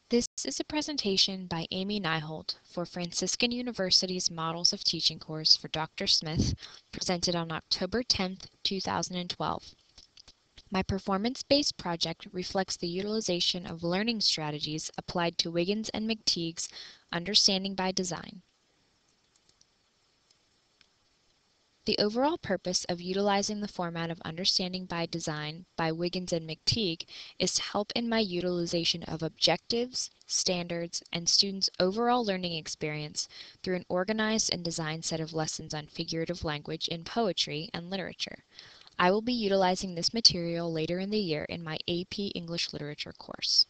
This is a presentation by Amy Nyeholt for Franciscan University's Models of Teaching course for Dr. Smith, presented on October 10, 2012. My performance-based project reflects the utilization of learning strategies applied to Wiggins and McTeague's Understanding by Design. The overall purpose of utilizing the format of Understanding by Design by Wiggins and McTeague is to help in my utilization of objectives, standards, and students' overall learning experience through an organized and designed set of lessons on figurative language in poetry and literature. I will be utilizing this material later in the year in my AP English Literature course.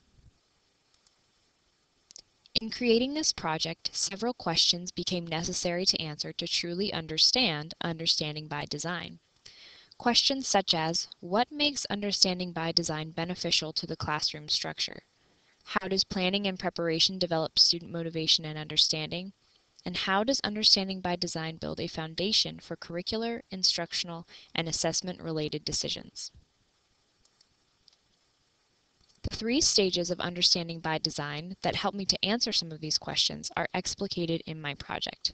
In creating this project, several questions became necessary to answer to truly understand Understanding by Design. Questions such as, what makes Understanding by Design beneficial to the classroom structure? How does planning and preparation develop student motivation and understanding? And how does Understanding by Design build a foundation for curricular, instructional, and assessment-related decisions? The three stages of Understanding by Design that help me to answer some of these questions are explicated in my project.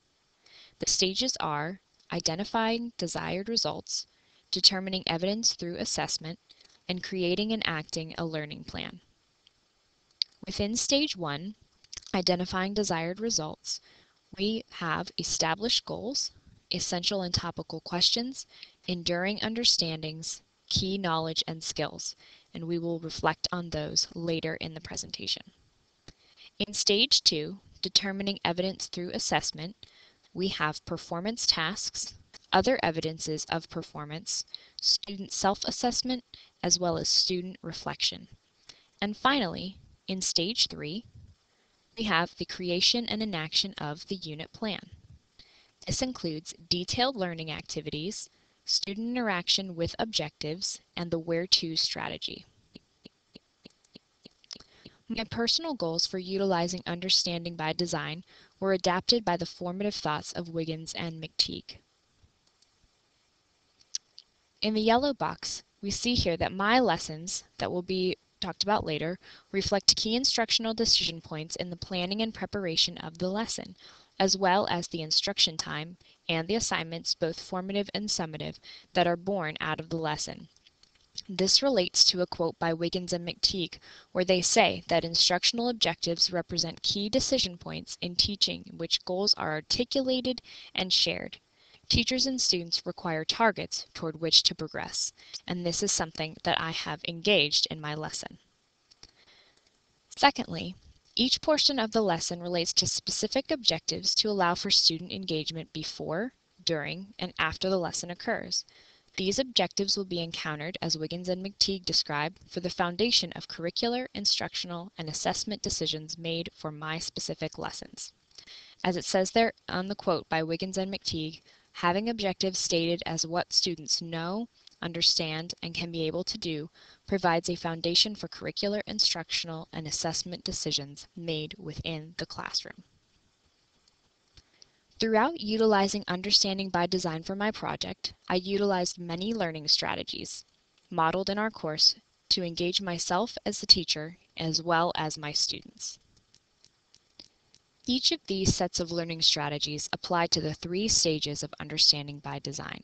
The stages are identifying desired results, determining evidence through assessment, and creating and acting a learning plan. Within stage 1, identifying desired results, we have established goals, essential and topical questions, enduring understandings, key knowledge and skills, and we will reflect on those later in the presentation. In stage 2, determining evidence through assessment, we have performance tasks, other evidences of performance, student self-assessment, as well as student reflection. And finally, in stage 3, we have the creation and enaction of the unit plan. This includes detailed learning activities, student interaction with objectives, and the where-to strategy. My personal goals for utilizing Understanding by Design were adapted by the formative thoughts of Wiggins and McTeague. In the yellow box, we see here that my lessons that will be talked about later reflect key instructional decision points in the planning and preparation of the lesson, as well as the instruction time and the assignments, both formative and summative, that are born out of the lesson. This relates to a quote by Wiggins and McTeague, where they say that instructional objectives represent key decision points in teaching in which goals are articulated and shared. Teachers and students require targets toward which to progress, and this is something that I have engaged in my lesson. Secondly, each portion of the lesson relates to specific objectives to allow for student engagement before, during, and after the lesson occurs. These objectives will be encountered, as Wiggins and McTeague describe, for the foundation of curricular, instructional, and assessment decisions made for my specific lessons. As it says there on the quote by Wiggins and McTeague, having objectives stated as what students know, understand, and can be able to do provides a foundation for curricular, instructional, and assessment decisions made within the classroom. Throughout utilizing Understanding by Design for my project, I utilized many learning strategies, modeled in our course, to engage myself as the teacher as well as my students. Each of these sets of learning strategies apply to the three stages of Understanding by Design.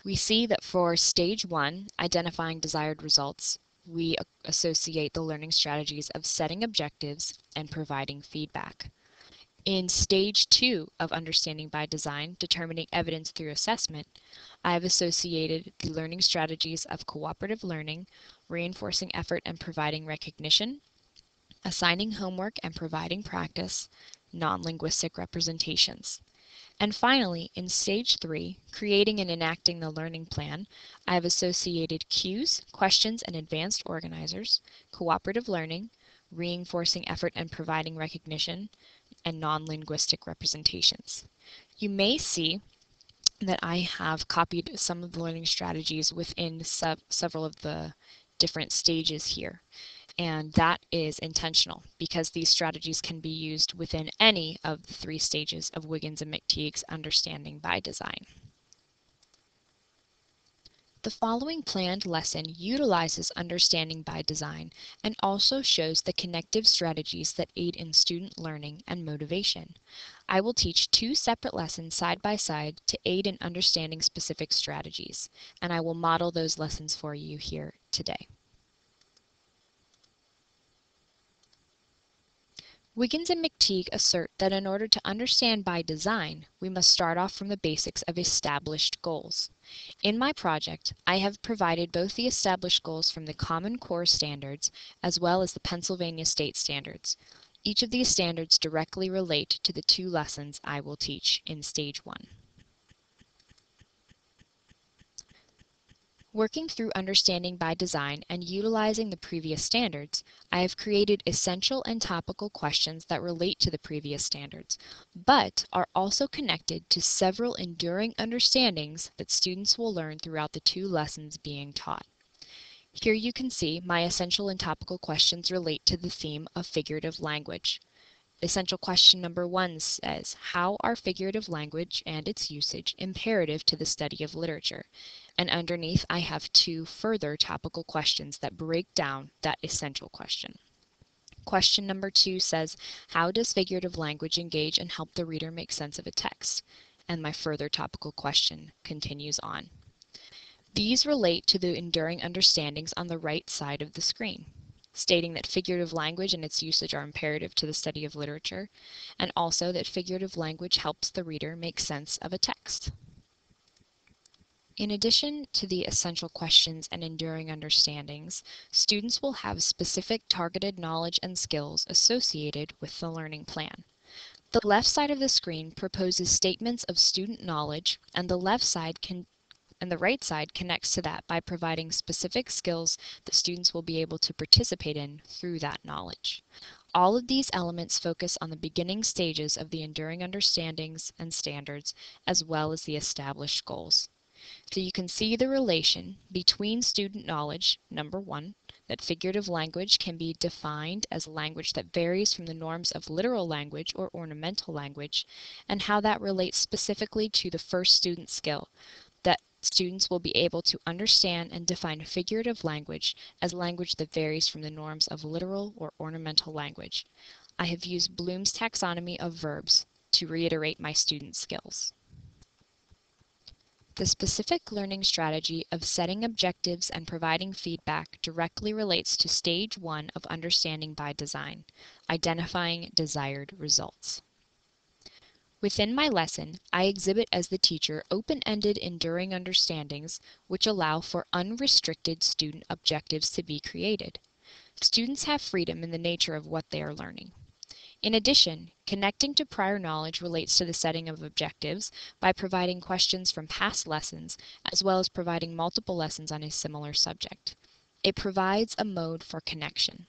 We see that for stage 1, identifying desired results, we associate the learning strategies of setting objectives and providing feedback. In stage 2 of Understanding by Design, determining evidence through assessment, I have associated the learning strategies of cooperative learning, reinforcing effort and providing recognition, assigning homework and providing practice, non-linguistic representations. And finally, in stage 3, creating and enacting the learning plan, I have associated cues, questions, and advanced organizers, cooperative learning, reinforcing effort and providing recognition, and non-linguistic representations. You may see that I have copied some of the learning strategies within several of the different stages here. And that is intentional because these strategies can be used within any of the three stages of Wiggins and McTeague's Understanding by Design. The following planned lesson utilizes understanding by design and also shows the connective strategies that aid in student learning and motivation. I will teach two separate lessons side by side to aid in understanding specific strategies, and I will model those lessons for you here today. Wiggins and McTeague assert that in order to understand by design, we must start off from the basics of established goals. In my project, I have provided both the established goals from the Common Core standards as well as the Pennsylvania State standards. Each of these standards directly relate to the two lessons I will teach in Stage 1. Working through understanding by design and utilizing the previous standards, I have created essential and topical questions that relate to the previous standards, but are also connected to several enduring understandings that students will learn throughout the two lessons being taught. Here you can see my essential and topical questions relate to the theme of figurative language. Essential question number 1 says, how are figurative language and its usage imperative to the study of literature? And underneath I have two further topical questions that break down that essential question. Question number 2 says, how does figurative language engage and help the reader make sense of a text? And my further topical question continues on. These relate to the enduring understandings on the right side of the screen, stating that figurative language and its usage are imperative to the study of literature, and also that figurative language helps the reader make sense of a text. In addition to the essential questions and enduring understandings, students will have specific targeted knowledge and skills associated with the learning plan. The left side of the screen proposes statements of student knowledge, and the right side connects to that by providing specific skills that students will be able to participate in through that knowledge. All of these elements focus on the beginning stages of the enduring understandings and standards, as well as the established goals. So you can see the relation between student knowledge, number 1, that figurative language can be defined as language that varies from the norms of literal language or ornamental language, and how that relates specifically to the first student skill, that students will be able to understand and define figurative language as language that varies from the norms of literal or ornamental language. I have used Bloom's taxonomy of verbs to reiterate my student skills. The specific learning strategy of setting objectives and providing feedback directly relates to Stage 1 of understanding by design, identifying desired results. Within my lesson, I exhibit as the teacher open-ended enduring understandings which allow for unrestricted student objectives to be created. Students have freedom in the nature of what they are learning. In addition, connecting to prior knowledge relates to the setting of objectives by providing questions from past lessons, as well as providing multiple lessons on a similar subject. It provides a mode for connection.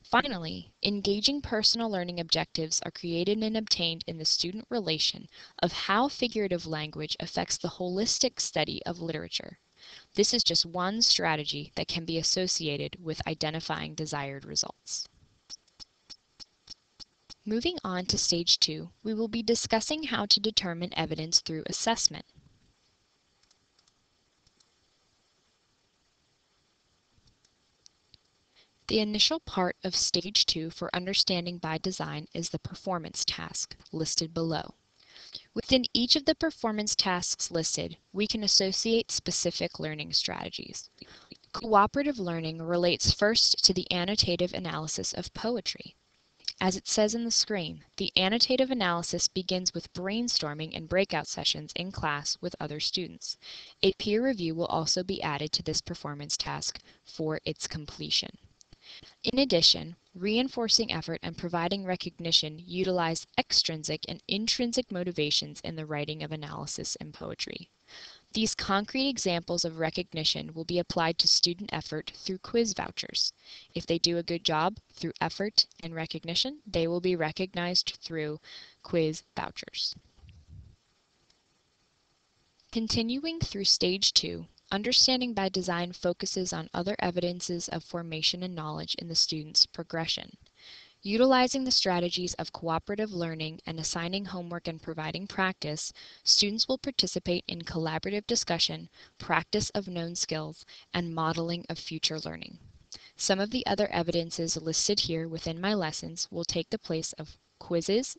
Finally, engaging personal learning objectives are created and obtained in the student relation of how figurative language affects the holistic study of literature. This is just one strategy that can be associated with identifying desired results. Moving on to Stage 2, we will be discussing how to determine evidence through assessment. The initial part of Stage 2 for understanding by design is the performance task, listed below. Within each of the performance tasks listed, we can associate specific learning strategies. Cooperative learning relates first to the annotative analysis of poetry. As it says in the screen, the annotative analysis begins with brainstorming and breakout sessions in class with other students. A peer review will also be added to this performance task for its completion. In addition, reinforcing effort and providing recognition utilize extrinsic and intrinsic motivations in the writing of analysis and poetry. These concrete examples of recognition will be applied to student effort through quiz vouchers. If they do a good job through effort and recognition, they will be recognized through quiz vouchers. Continuing through Stage 2, understanding by design focuses on other evidences of formation and knowledge in the student's progression. Utilizing the strategies of cooperative learning and assigning homework and providing practice, students will participate in collaborative discussion, practice of known skills, and modeling of future learning. Some of the other evidences listed here within my lessons will take the place of quizzes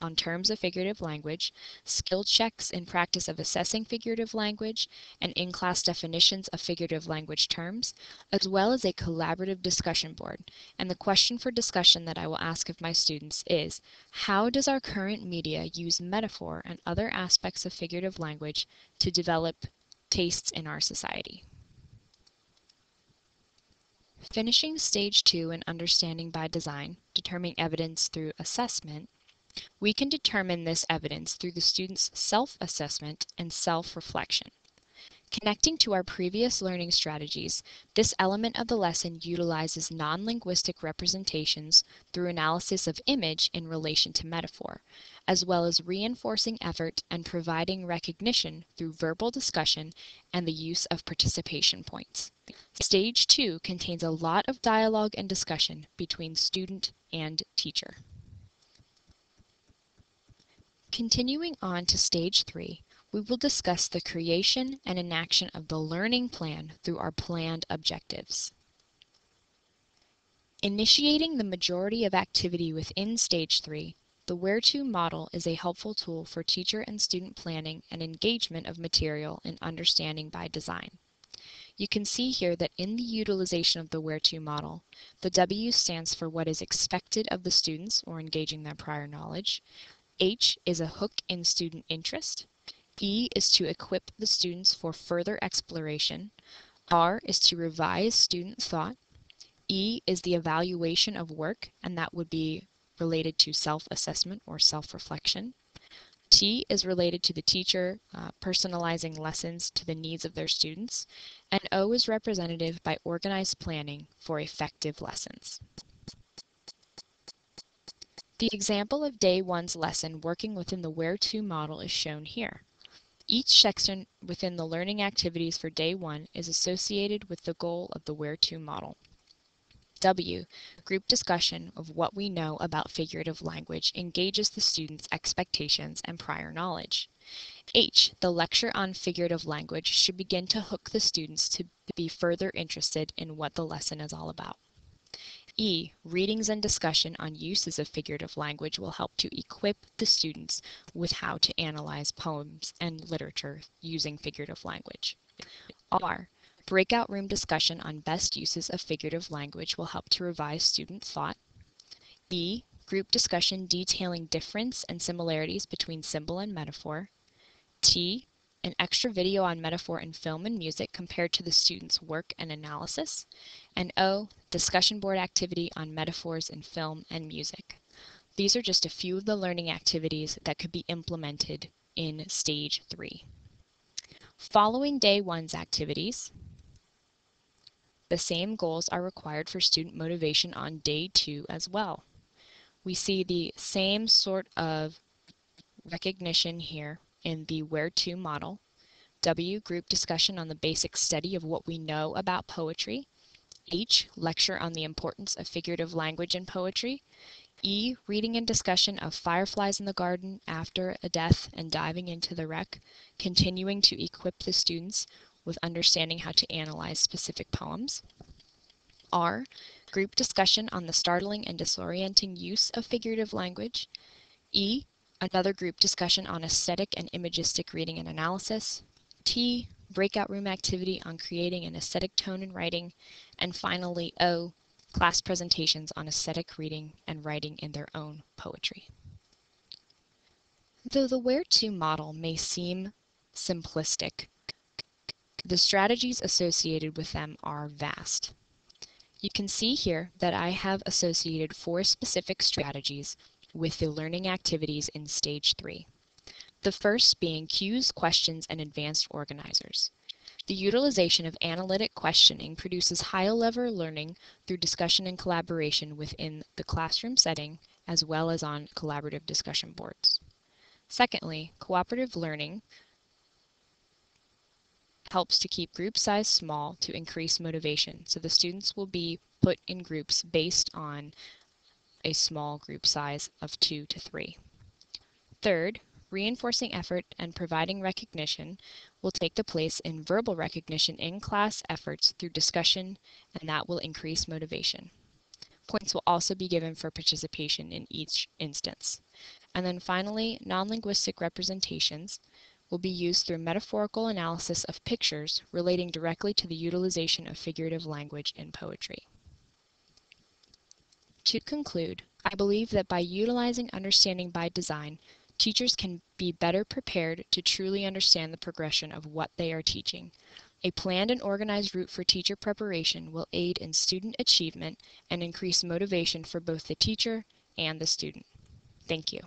on terms of figurative language, skill checks in practice of assessing figurative language, and in-class definitions of figurative language terms, as well as a collaborative discussion board. And the question for discussion that I will ask of my students is, how does our current media use metaphor and other aspects of figurative language to develop tastes in our society? Finishing stage 2 in understanding by design, determining evidence through assessment, we can determine this evidence through the student's self-assessment and self-reflection. Connecting to our previous learning strategies, this element of the lesson utilizes non-linguistic representations through analysis of image in relation to metaphor, as well as reinforcing effort and providing recognition through verbal discussion and the use of participation points. Stage 2 contains a lot of dialogue and discussion between student and teacher. Continuing on to Stage 3, we will discuss the creation and enaction of the learning plan through our planned objectives. Initiating the majority of activity within Stage 3, the Where-To model is a helpful tool for teacher and student planning and engagement of material in understanding by design. You can see here that in the utilization of the Where-To model, the W stands for what is expected of the students or engaging their prior knowledge. H is a hook in student interest. E is to equip the students for further exploration. R is to revise student thought. E is the evaluation of work, and that would be related to self-assessment or self-reflection. T is related to the teacher personalizing lessons to the needs of their students, and O is representative by organized planning for effective lessons. The example of Day 1's lesson working within the Where-To model is shown here. Each section within the learning activities for Day 1 is associated with the goal of the Where-To model. W, group discussion of what we know about figurative language, engages the students' expectations and prior knowledge. H, the lecture on figurative language should begin to hook the students to be further interested in what the lesson is all about. E, readings and discussion on uses of figurative language will help to equip the students with how to analyze poems and literature using figurative language. R, breakout room discussion on best uses of figurative language will help to revise student thought. E, group discussion detailing difference and similarities between symbol and metaphor. T, an extra video on metaphor in film and music compared to the students' work and analysis. And O, discussion board activity on metaphors in film and music. These are just a few of the learning activities that could be implemented in Stage 3. Following Day 1's activities, the same goals are required for student motivation on Day 2 as well. We see the same sort of recognition here in the Where-To model. W, group discussion on the basic study of what we know about poetry. H, lecture on the importance of figurative language in poetry. E, reading and discussion of Fireflies in the Garden after a death and diving into the wreck, continuing to equip the students with understanding how to analyze specific poems. R, group discussion on the startling and disorienting use of figurative language. E, another group discussion on aesthetic and imagistic reading and analysis. T, breakout room activity on creating an aesthetic tone in writing. And finally, O, class presentations on aesthetic reading and writing in their own poetry. Though the Where-To model may seem simplistic, the strategies associated with them are vast. You can see here that I have associated 4 specific strategies with the learning activities in Stage 3. The first being cues, questions, and advanced organizers. The utilization of analytic questioning produces high-level learning through discussion and collaboration within the classroom setting as well as on collaborative discussion boards. Secondly, cooperative learning helps to keep group size small to increase motivation, so the students will be put in groups based on a small group size of 2 to 3. Third, reinforcing effort and providing recognition will take the place in verbal recognition in class efforts through discussion, and that will increase motivation. Points will also be given for participation in each instance. And then finally, non-linguistic representations will be used through metaphorical analysis of pictures relating directly to the utilization of figurative language in poetry. To conclude, I believe that by utilizing understanding by design, teachers can be better prepared to truly understand the progression of what they are teaching. A planned and organized route for teacher preparation will aid in student achievement and increase motivation for both the teacher and the student. Thank you.